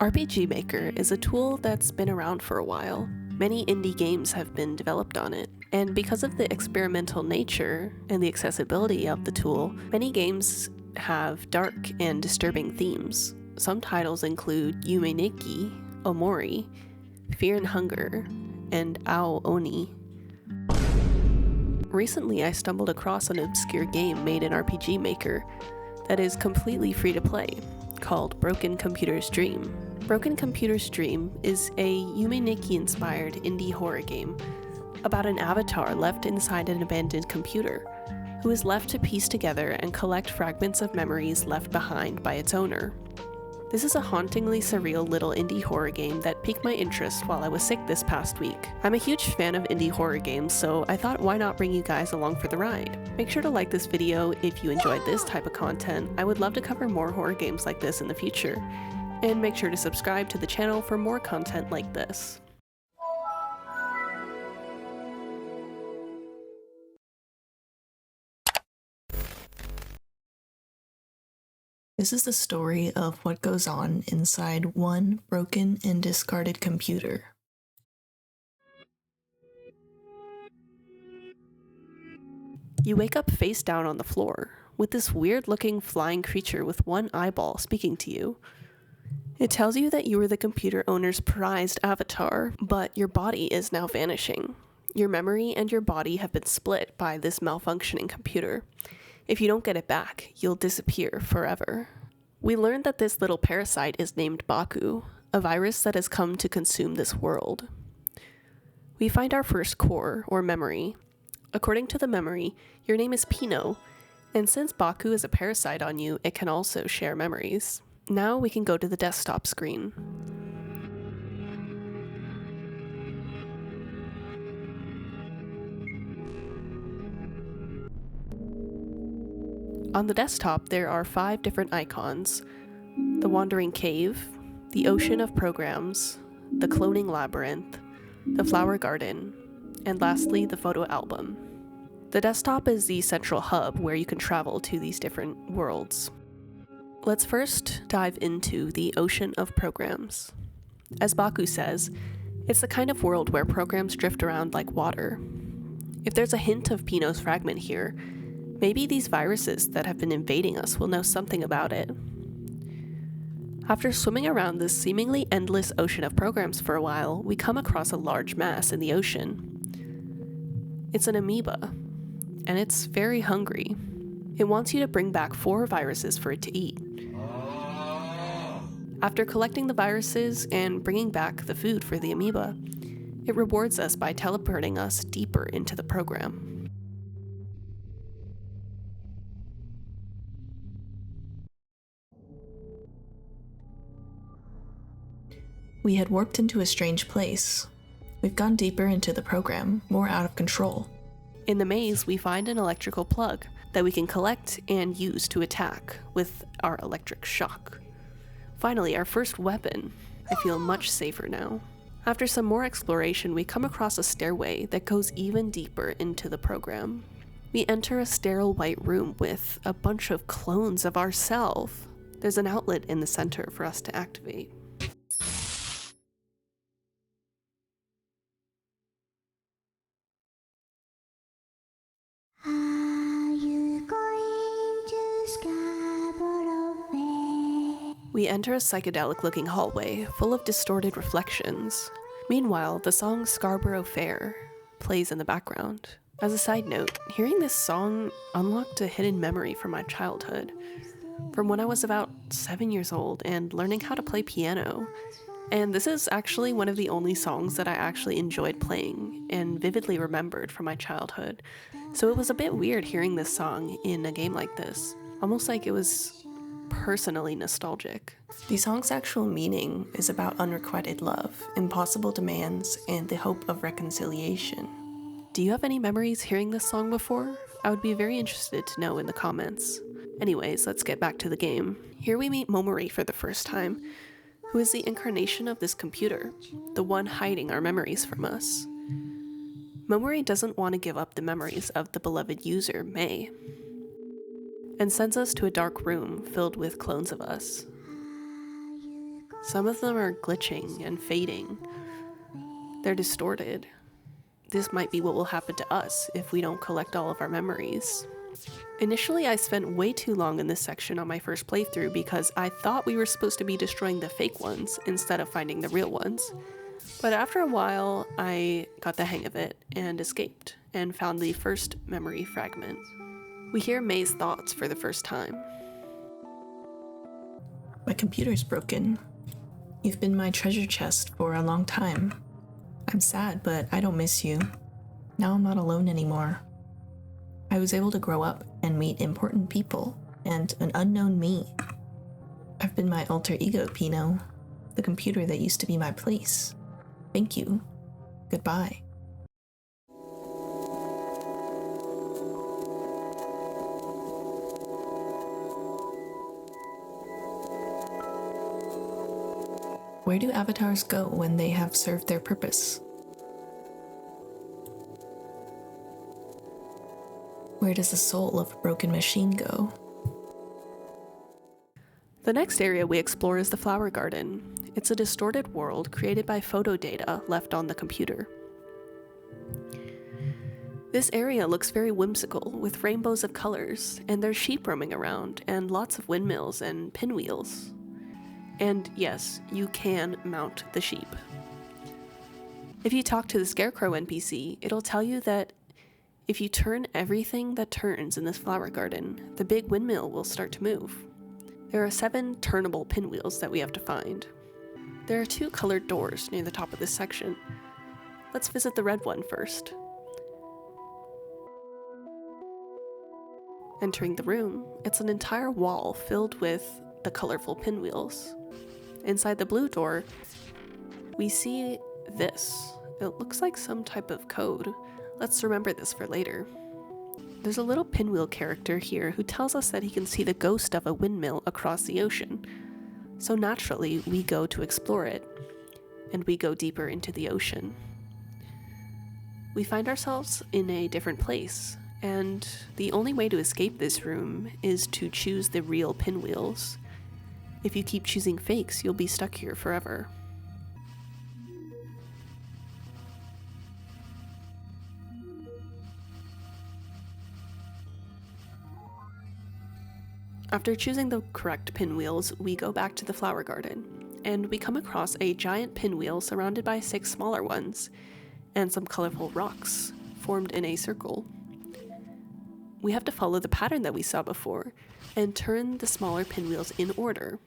RPG Maker is a tool that's been around for a while. Many indie games have been developed on it, and because of the experimental nature and the accessibility of the tool, many games have dark and disturbing themes. Some titles include Yume Nikki, Omori, Fear and Hunger, and Ao Oni. Recently, I stumbled across an obscure game made in RPG Maker that is completely free to play, called Broken Computer's Dream. Broken Computer's Dream is a Yume Nikki inspired indie horror game about an avatar left inside an abandoned computer, who is left to piece together and collect fragments of memories left behind by its owner. This is a hauntingly surreal little indie horror game that piqued my interest while I was sick this past week. I'm a huge fan of indie horror games, so I thought why not bring you guys along for the ride. Make sure to like this video if you enjoyed this type of content. I would love to cover more horror games like this in the future. And make sure to subscribe to the channel for more content like this. This is the story of what goes on inside one broken and discarded computer. You wake up face down on the floor, with this weird-looking flying creature with one eyeball speaking to you. It tells you that you were the computer owner's prized avatar, but your body is now vanishing. Your memory and your body have been split by this malfunctioning computer. If you don't get it back, you'll disappear forever. We learned that this little parasite is named Baku, a virus that has come to consume this world. We find our first core, or memory. According to the memory, your name is Pino, and since Baku is a parasite on you, it can also share memories. Now we can go to the desktop screen. On the desktop, there are 5 different icons: the Wandering Cave, the Ocean of Programs, the Cloning Labyrinth, the Flower Garden, and lastly, the Photo Album. The desktop is the central hub where you can travel to these different worlds. Let's first dive into the Ocean of Programs. As Baku says, it's the kind of world where programs drift around like water. If there's a hint of Pino's fragment here, maybe these viruses that have been invading us will know something about it. After swimming around this seemingly endless ocean of programs for a while, we come across a large mass in the ocean. It's an amoeba, and it's very hungry. It wants you to bring back 4 viruses for it to eat. After collecting the viruses and bringing back the food for the amoeba, it rewards us by teleporting us deeper into the program. We had warped into a strange place. We've gone deeper into the program, more out of control. In the maze, we find an electrical plug that we can collect and use to attack with our electric shock. Finally, our first weapon. I feel much safer now. After some more exploration, we come across a stairway that goes even deeper into the program. We enter a sterile white room with a bunch of clones of ourselves. There's an outlet in the center for us to activate. We enter a psychedelic-looking hallway full of distorted reflections. Meanwhile, the song Scarborough Fair plays in the background. As a side note, hearing this song unlocked a hidden memory from my childhood, from when I was about 7 years old and learning how to play piano. And this is actually one of the only songs that I actually enjoyed playing and vividly remembered from my childhood. So it was a bit weird hearing this song in a game like this, almost like it was personally nostalgic. The song's actual meaning is about unrequited love, impossible demands, and the hope of reconciliation. Do you have any memories hearing this song before? I would be very interested to know in the comments. Anyways, let's get back to the game. Here we meet Momori for the first time, who is the incarnation of this computer, the one hiding our memories from us. Momori doesn't want to give up the memories of the beloved user, Mei, and sends us to a dark room filled with clones of us. Some of them are glitching and fading. They're distorted. This might be what will happen to us if we don't collect all of our memories. Initially, I spent way too long in this section on my first playthrough because I thought we were supposed to be destroying the fake ones instead of finding the real ones. But after a while, I got the hang of it and escaped and found the first memory fragment. We hear May's thoughts for the first time. My computer's broken. You've been my treasure chest for a long time. I'm sad, but I don't miss you. Now I'm not alone anymore. I was able to grow up and meet important people and an unknown me. I've been my alter ego, Pino, the computer that used to be my place. Thank you. Goodbye. Where do avatars go when they have served their purpose? Where does the soul of a broken machine go? The next area we explore is the flower garden. It's a distorted world created by photo data left on the computer. This area looks very whimsical, with rainbows of colors, and there's sheep roaming around, and lots of windmills and pinwheels. And yes, you can mount the sheep. If you talk to the Scarecrow NPC, it'll tell you that if you turn everything that turns in this flower garden, the big windmill will start to move. There are 7 turnable pinwheels that we have to find. There are 2 colored doors near the top of this section. Let's visit the red one first. Entering the room, it's an entire wall filled with the colorful pinwheels. Inside the blue door, we see this. It looks like some type of code. Let's remember this for later. There's a little pinwheel character here who tells us that he can see the ghost of a windmill across the ocean. So naturally, we go to explore it, and we go deeper into the ocean. We find ourselves in a different place, and the only way to escape this room is to choose the real pinwheels. If you keep choosing fakes, you'll be stuck here forever. After choosing the correct pinwheels, we go back to the flower garden, and we come across a giant pinwheel surrounded by 6 smaller ones, and some colorful rocks formed in a circle. We have to follow the pattern that we saw before, and turn the smaller pinwheels in order.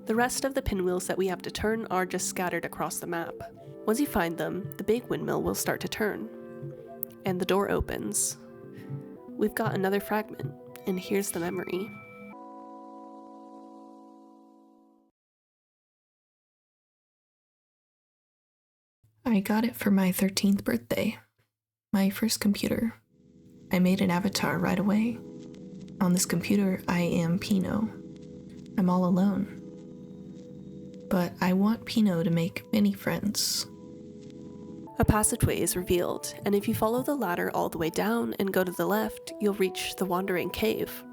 The rest of the pinwheels that we have to turn are just scattered across the map. Once you find them, the big windmill will start to turn, and the door opens. We've got another fragment, and here's the memory. I got it for my 13th birthday. My first computer. I made an avatar right away. On this computer, I am Pino. I'm all alone. But I want Pino to make many friends. A passageway is revealed, and if you follow the ladder all the way down and go to the left, you'll reach the Wandering Cave.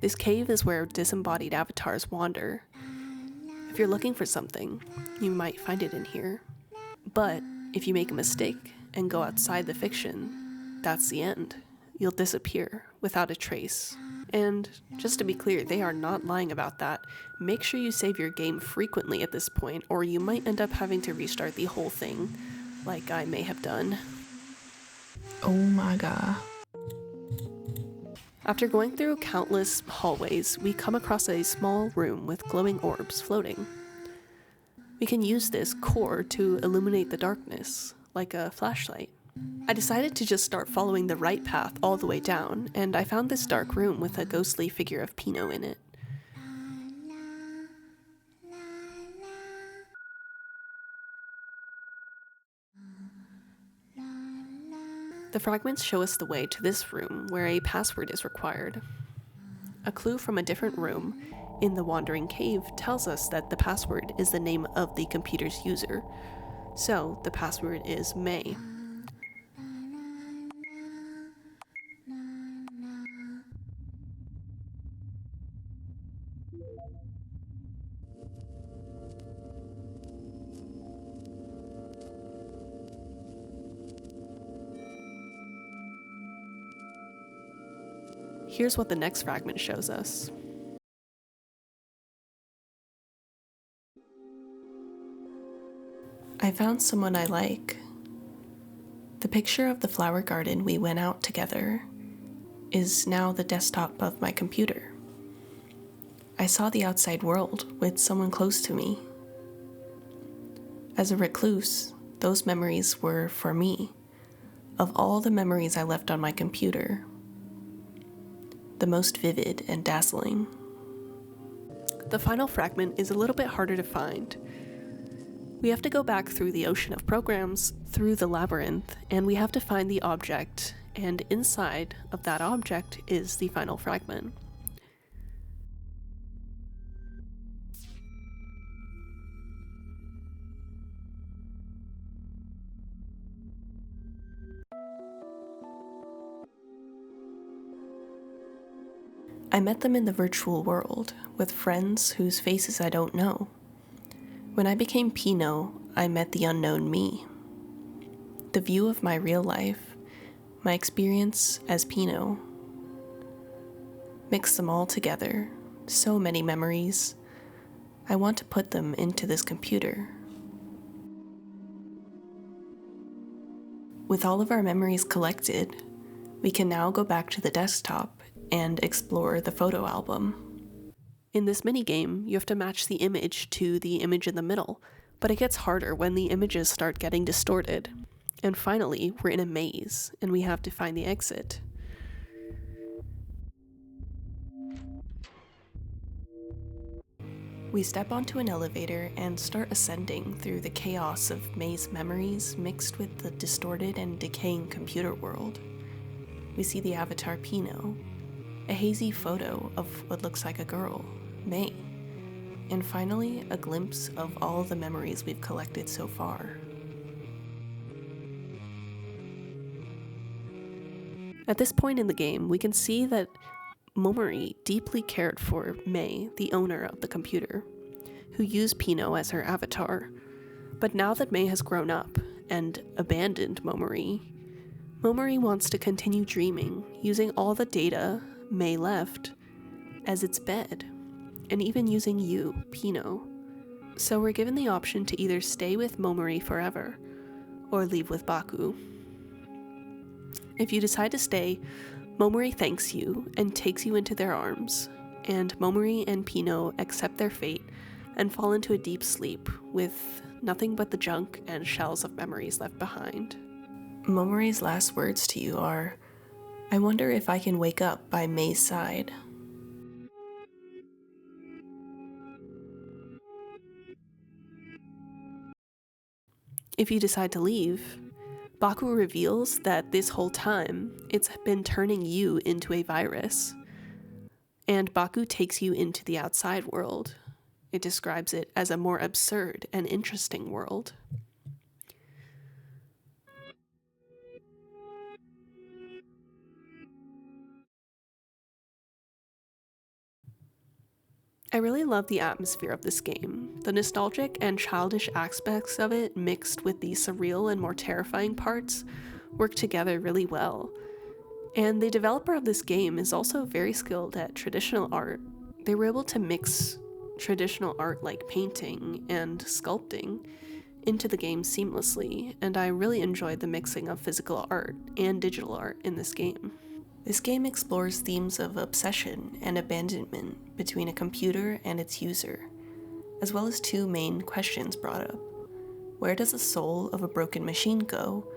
This cave is where disembodied avatars wander. If you're looking for something, you might find it in here. But if you make a mistake and go outside the fiction, that's the end. You'll disappear without a trace. And just to be clear, they are not lying about that. Make sure you save your game frequently at this point, or you might end up having to restart the whole thing, like I may have done. Oh my god. After going through countless hallways, we come across a small room with glowing orbs floating. We can use this core to illuminate the darkness, like a flashlight. I decided to just start following the right path all the way down, and I found this dark room with a ghostly figure of Pino in it. The The fragments show us the way to this room where a password is required. A clue from a different room in the Wandering Cave tells us that the password is the name of the computer's user. So the password is May. Here's what the next fragment shows us. I found someone I like. The picture of the flower garden we went out together is now the desktop of my computer. I saw the outside world with someone close to me. As a recluse, those memories were for me. Of all the memories I left on my computer, the most vivid and dazzling. The final fragment is a little bit harder to find. We have to go back through the ocean of programs, through the labyrinth, and we have to find the object, and inside of that object is the final fragment. I met them in the virtual world, with friends whose faces I don't know. When I became Pinot, I met the unknown me. The view of my real life, my experience as Pinot. Mix them all together, so many memories. I want to put them into this computer. With all of our memories collected, we can now go back to the desktop and explore the photo album. In this minigame, you have to match the image to the image in the middle, but it gets harder when the images start getting distorted. And finally, we're in a maze, and we have to find the exit. We step onto an elevator and start ascending through the chaos of May's memories mixed with the distorted and decaying computer world. We see the avatar Pinot, a hazy photo of what looks like a girl, May, and finally a glimpse of all the memories we've collected so far. At this point in the game, we can see that Momori deeply cared for May, the owner of the computer, who used Pinot as her avatar. But now that May has grown up and abandoned Momori, Momori wants to continue dreaming, using all the data May left as its bed, and even using you, Pinot. So we're given the option to either stay with Momori forever, or leave with Baku. If you decide to stay, Momori thanks you and takes you into their arms, and Momori and Pinot accept their fate and fall into a deep sleep with nothing but the junk and shells of memories left behind. Momori's last words to you are, "I wonder if I can wake up by May's side." If you decide to leave, Baku reveals that this whole time, it's been turning you into a virus. And Baku takes you into the outside world. It describes it as a more absurd and interesting world. I really love the atmosphere of this game. The nostalgic and childish aspects of it, mixed with the surreal and more terrifying parts, work together really well. And the developer of this game is also very skilled at traditional art. They were able to mix traditional art like painting and sculpting into the game seamlessly, and I really enjoyed the mixing of physical art and digital art in this game. This game explores themes of obsession and abandonment between a computer and its user, as well as two main questions brought up. Where does the soul of a broken machine go?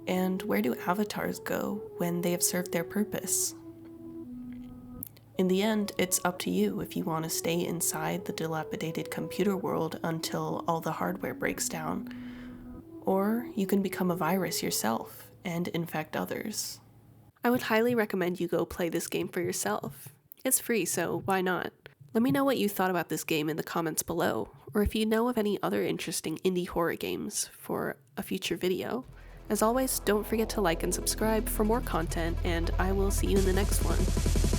And where do avatars go when they have served their purpose? In the end, it's up to you if you want to stay inside the dilapidated computer world until all the hardware breaks down, or you can become a virus yourself and infect others. I would highly recommend you go play this game for yourself. It's free, so why not? Let me know what you thought about this game in the comments below, or if you know of any other interesting indie horror games for a future video. As always, don't forget to like and subscribe for more content, and I will see you in the next one.